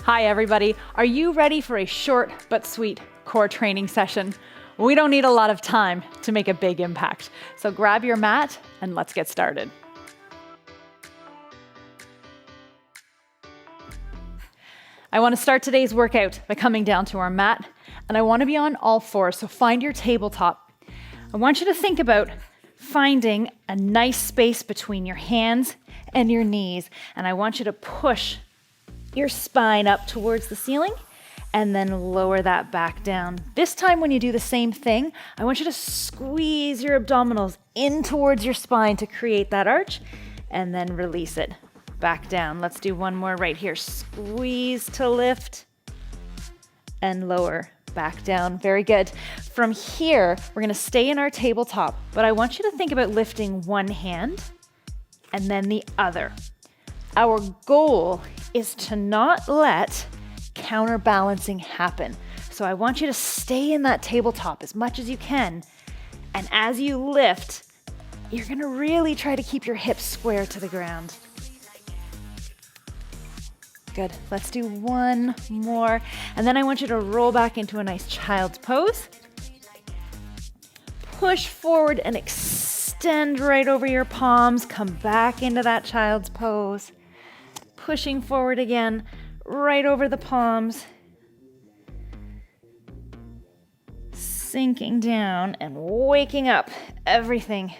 Hi everybody, are you ready for a short but sweet core training session? We don't need a lot of time to make a big impact, so grab your mat and let's get started. I want to start today's workout by coming down to our mat, and I want to be on all fours, so find your tabletop. I want you to think about finding a nice space between your hands and your knees, and I want you to push your spine up towards the ceiling and then lower that back down. This time when you do the same thing, I want you to squeeze your abdominals in towards your spine to create that arch and then release it back down. Let's do one more right here. Squeeze to lift and lower back down. Very good. From here, we're gonna stay in our tabletop, but I want you to think about lifting one hand and then the other. Our goal is to not let counterbalancing happen. So I want you to stay in that tabletop as much as you can. And as you lift, you're gonna really try to keep your hips square to the ground. Good, let's do one more. And then I want you to roll back into a nice child's pose. Push forward and extend right over your palms. Come back into that child's pose. Pushing forward again, right over the palms. Sinking down and waking up everything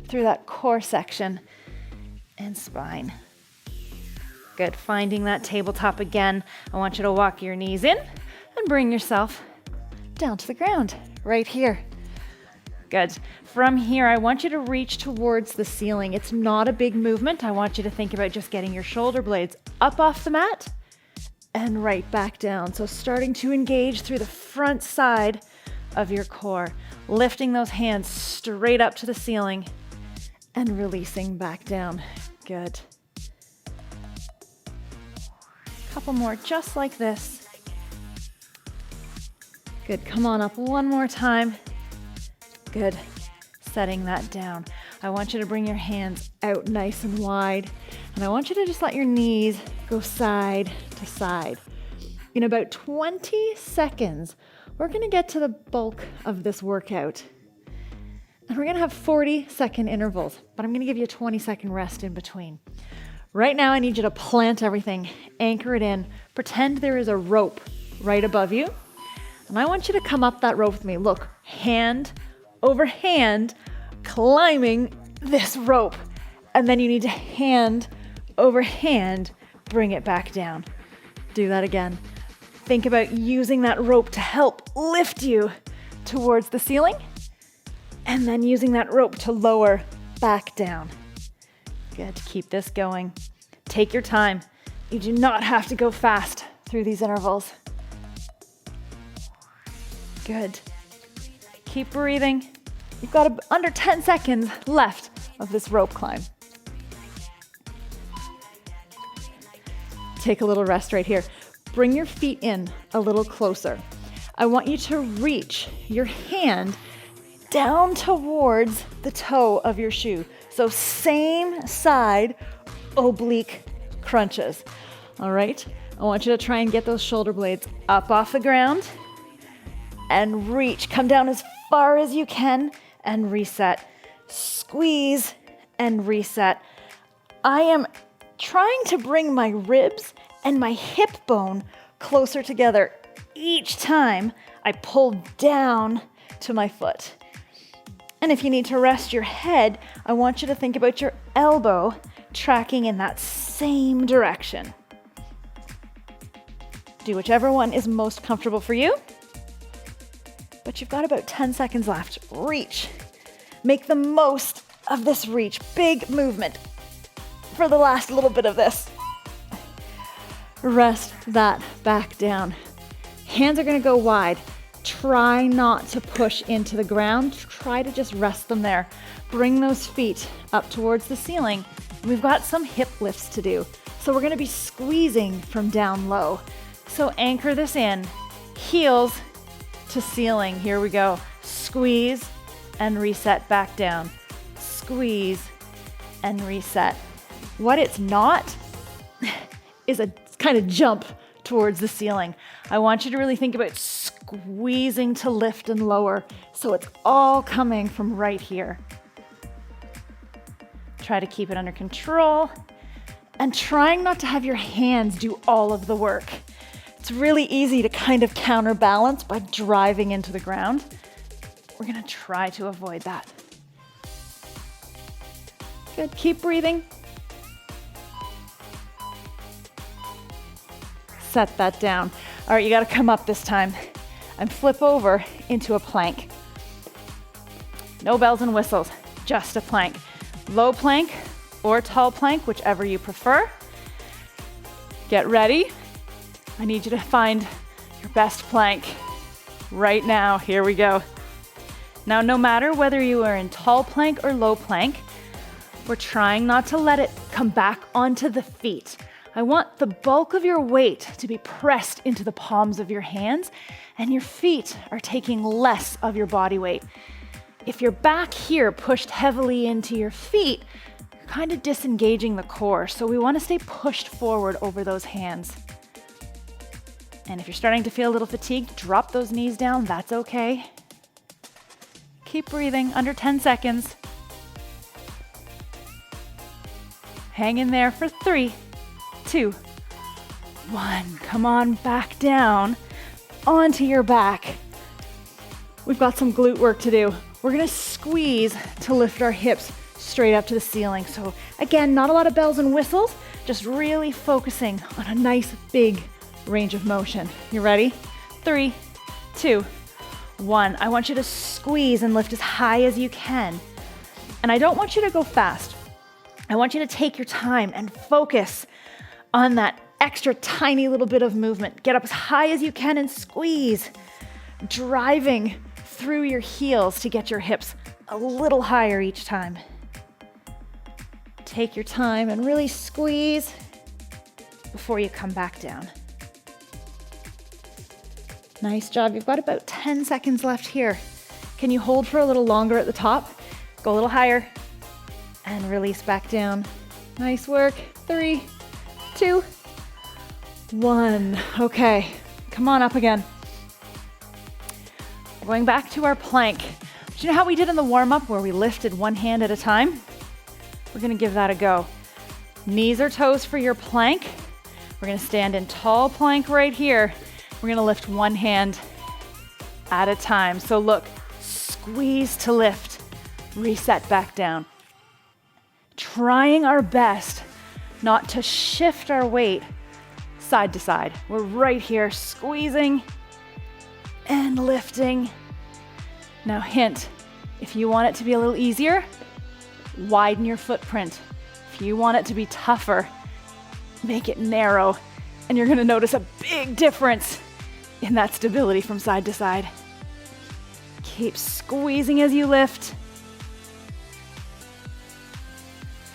through that core section and spine. Good, finding that tabletop again. I want you to walk your knees in and bring yourself down to the ground, right here. Good. From here, I want you to reach towards the ceiling. It's not a big movement. I want you to think about just getting your shoulder blades up off the mat and right back down. So starting to engage through the front side of your core, lifting those hands straight up to the ceiling and releasing back down. Good. Couple more just like this. Good, come on up one more time. Good, setting that down. I want you to bring your hands out nice and wide, and I want you to just let your knees go side to side. In about 20 seconds, we're gonna get to the bulk of this workout. And we're gonna have 40-second intervals, but I'm gonna give you a 20-second rest in between. Right now, I need you to plant everything, anchor it in, pretend there is a rope right above you, and I want you to come up that rope with me. Look, hand over hand, climbing this rope. And then you need to hand over hand, bring it back down. Do that again. Think about using that rope to help lift you towards the ceiling, and then using that rope to lower back down. Good, keep this going. Take your time. You do not have to go fast through these intervals. Good. Keep breathing. You've got under 10 seconds left of this rope climb. Take a little rest right here. Bring your feet in a little closer. I want you to reach your hand down towards the toe of your shoe. So same side, oblique crunches. All right? I want you to try and get those shoulder blades up off the ground and reach. Come down as far as you can and reset. Squeeze and reset. I am trying to bring my ribs and my hip bone closer together each time I pull down to my foot. And if you need to rest your head, I want you to think about your elbow tracking in that same direction. Do whichever one is most comfortable for you. But you've got about 10 seconds left. Reach. Make the most of this reach. Big movement for the last little bit of this. Rest that back down. Hands are gonna go wide. Try not to push into the ground. Try to just rest them there. Bring those feet up towards the ceiling. We've got some hip lifts to do. So we're gonna be squeezing from down low. So anchor this in. Heels to ceiling. Here we go. Squeeze and reset back down. Squeeze and reset. What it's not is a kind of jump towards the ceiling. I want you to really think about squeezing to lift and lower, so it's all coming from right here. Try to keep it under control and trying not to have your hands do all of the work. It's really easy to kind of counterbalance by driving into the ground. We're gonna try to avoid that. Good, keep breathing. Set that down. All right, you gotta come up this time and flip over into a plank. No bells and whistles, just a plank. Low plank or tall plank, whichever you prefer. Get ready. I need you to find your best plank right now. Here we go. Now, no matter whether you are in tall plank or low plank, we're trying not to let it come back onto the feet. I want the bulk of your weight to be pressed into the palms of your hands, and your feet are taking less of your body weight. If you're back here pushed heavily into your feet, you're kind of disengaging the core, so we want to stay pushed forward over those hands. And if you're starting to feel a little fatigued, drop those knees down, that's okay. Keep breathing, under 10 seconds. Hang in there for 3, 2, 1. Come on back down onto your back. We've got some glute work to do. We're gonna squeeze to lift our hips straight up to the ceiling. So again, not a lot of bells and whistles, just really focusing on a nice big range of motion. You ready? 3, 2, 1. I want you to squeeze and lift as high as you can. And I don't want you to go fast. I want you to take your time and focus on that extra tiny little bit of movement. Get up as high as you can and squeeze, driving through your heels to get your hips a little higher each time. Take your time and really squeeze before you come back down. Nice job. You've got about 10 seconds left here. Can you hold for a little longer at the top? Go a little higher and release back down. Nice work. 3, 2, 1. Okay, come on up again. We're going back to our plank. Do you know how we did in the warm-up where we lifted one hand at a time? We're gonna give that a go. Knees or toes for your plank. We're gonna stand in tall plank right here. We're gonna lift one hand at a time. So look, squeeze to lift, reset back down. Trying our best not to shift our weight side to side. We're right here squeezing and lifting. Now hint, if you want it to be a little easier, widen your footprint. If you want it to be tougher, make it narrow, and you're gonna notice a big difference in that stability from side to side. Keep squeezing as you lift.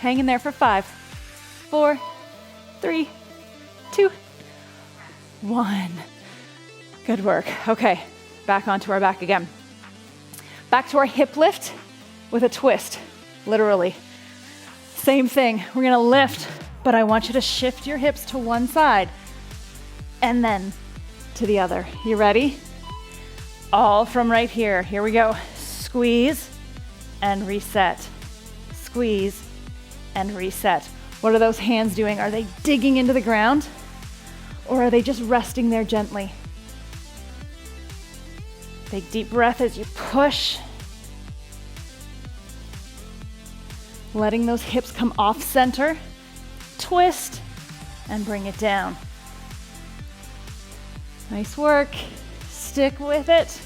Hang in there for 5, 4, 3, 2, 1. Good work. Okay, back onto our back again. Back to our hip lift with a twist, literally. Same thing, we're gonna lift, but I want you to shift your hips to one side and then to the other. You ready? All from right here. Here we go. Squeeze and reset. Squeeze and reset. What are those hands doing? Are they digging into the ground or are they just resting there gently? Big deep breath as you push. Letting those hips come off center. Twist and bring it down. Nice work. Stick with it.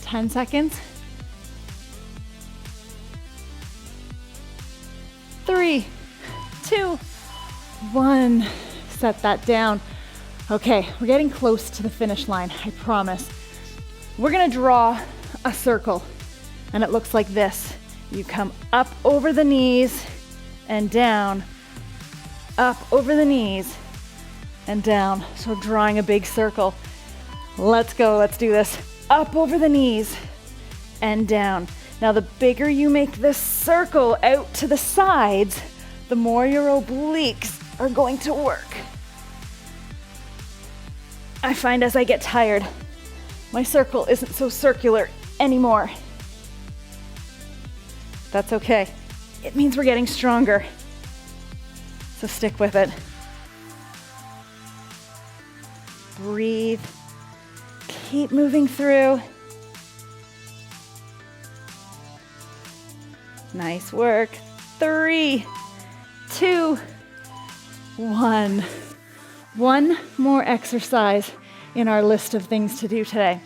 10 seconds. 3, 2, 1. Set that down. Okay, we're getting close to the finish line, I promise. We're gonna draw a circle, and it looks like this. You come up over the knees and down, up over the knees and down. So drawing a big circle. Let's go, let's do this. Up over the knees and down. Now the bigger you make this circle out to the sides, the more your obliques are going to work. I find as I get tired, my circle isn't so circular anymore. That's okay. It means we're getting stronger. So stick with it. Breathe. Keep moving through. Nice work. 3, 2, 1. One more exercise in our list of things to do today.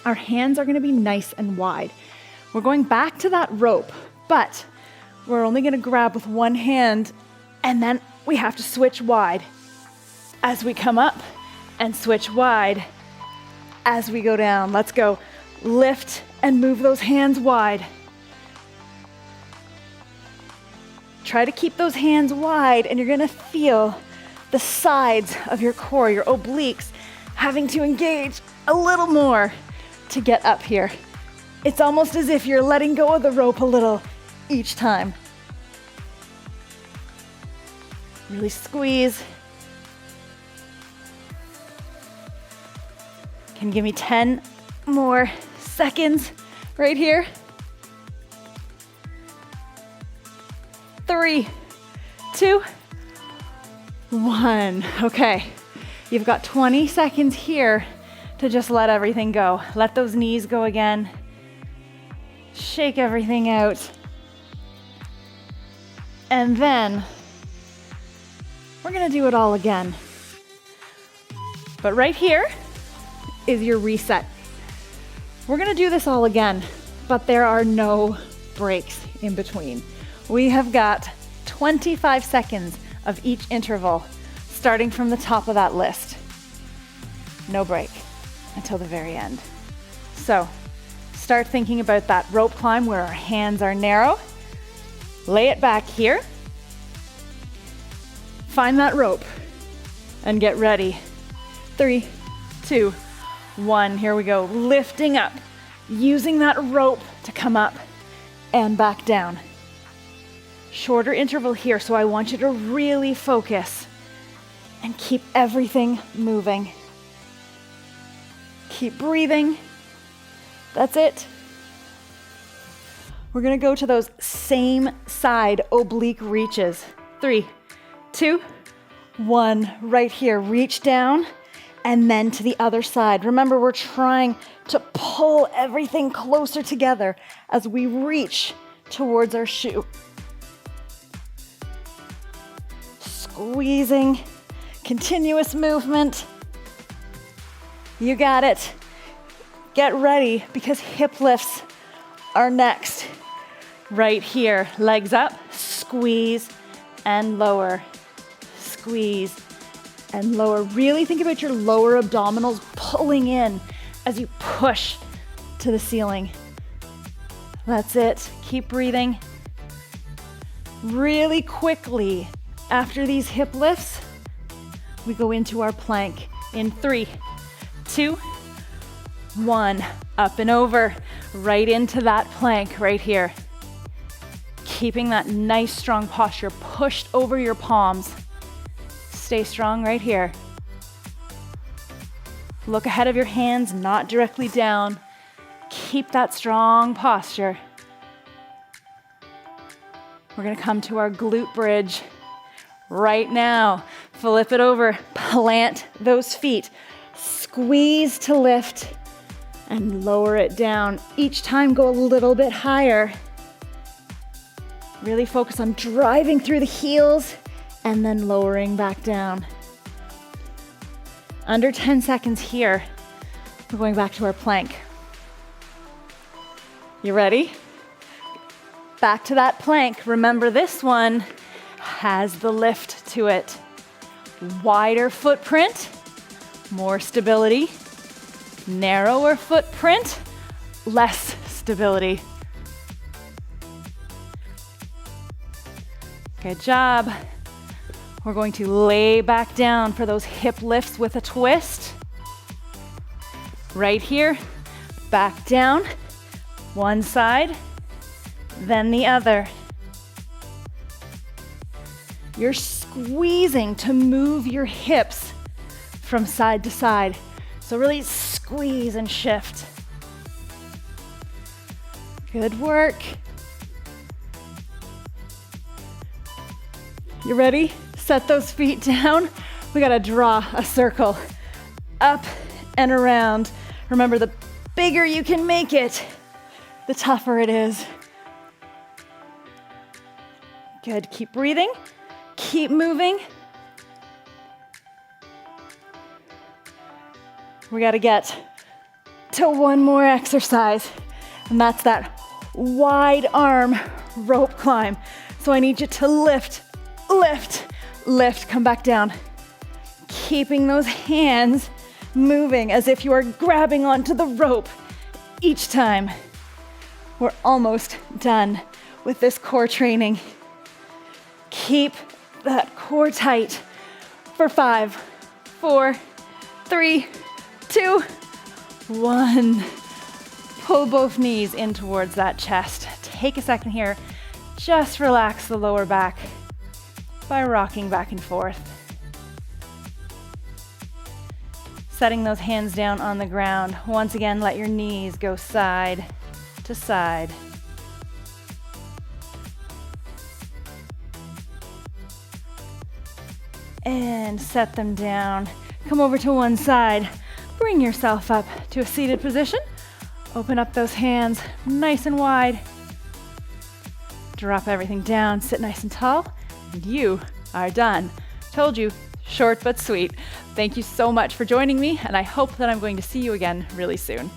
Our hands are going to be nice and wide. We're going back to that rope, but we're only going to grab with one hand, and then we have to switch wide as we come up and switch wide as we go down. Let's go. Lift and move those hands wide. Try to keep those hands wide, and you're going to feel the sides of your core, your obliques, having to engage a little more to get up here. It's almost as if you're letting go of the rope a little each time. Really squeeze. Can you give me 10 more seconds right here? 3, 2, 1. Okay, you've got 20 seconds here to just let everything go. Let those knees go again. Shake everything out. And then we're gonna do it all again. But right here is your reset. We're gonna do this all again, but there are no breaks in between. We have got 25 seconds of each interval, starting from the top of that list. No break until the very end. So start thinking about that rope climb where our hands are narrow. Lay it back here. Find that rope and get ready. 3, 2, 1. Here we go. Lifting up, using that rope to come up and back down. Shorter interval here, so I want you to really focus and keep everything moving. Keep breathing. That's it. We're gonna go to those same side oblique reaches. 3, 2, 1. Right here, reach down and then to the other side. Remember, we're trying to pull everything closer together as we reach towards our shoe. Squeezing, continuous movement. You got it. Get ready because hip lifts are next. Right here, legs up, squeeze and lower. Squeeze and lower. Really think about your lower abdominals pulling in as you push to the ceiling. That's it. Keep breathing. Really quickly, after these hip lifts, we go into our plank in 3, 2, 1. Up and over, right into that plank right here. Keeping that nice strong posture pushed over your palms. Stay strong right here. Look ahead of your hands, not directly down. Keep that strong posture. We're gonna come to our glute bridge right now. Flip it over, plant those feet. Squeeze to lift and lower it down. Each time go a little bit higher. Really focus on driving through the heels and then lowering back down. Under 10 seconds here. We're going back to our plank. You ready? Back to that plank. Remember, this one has the lift to it. Wider footprint, more stability. Narrower footprint, less stability. Good job. We're going to lay back down for those hip lifts with a twist. Right here, back down, one side, then the other. You're squeezing to move your hips from side to side. So really squeeze and shift. Good work. You ready? Set those feet down. We gotta draw a circle up and around. Remember, the bigger you can make it, the tougher it is. Good, keep breathing, keep moving. We gotta get to one more exercise, and that's that wide arm rope climb. So I need you to lift, lift, lift, come back down. Keeping those hands moving as if you are grabbing onto the rope each time. We're almost done with this core training. Keep that core tight for 5, 4, 3, 2, 1. Pull both knees in towards that chest. Take a second here. Just relax the lower back by rocking back and forth. Setting those hands down on the ground. Once again, let your knees go side to side. And set them down. Come over to one side. Bring yourself up to a seated position. Open up those hands nice and wide. Drop everything down, sit nice and tall, and you are done. Told you, short but sweet. Thank you so much for joining me, and I hope that I'm going to see you again really soon.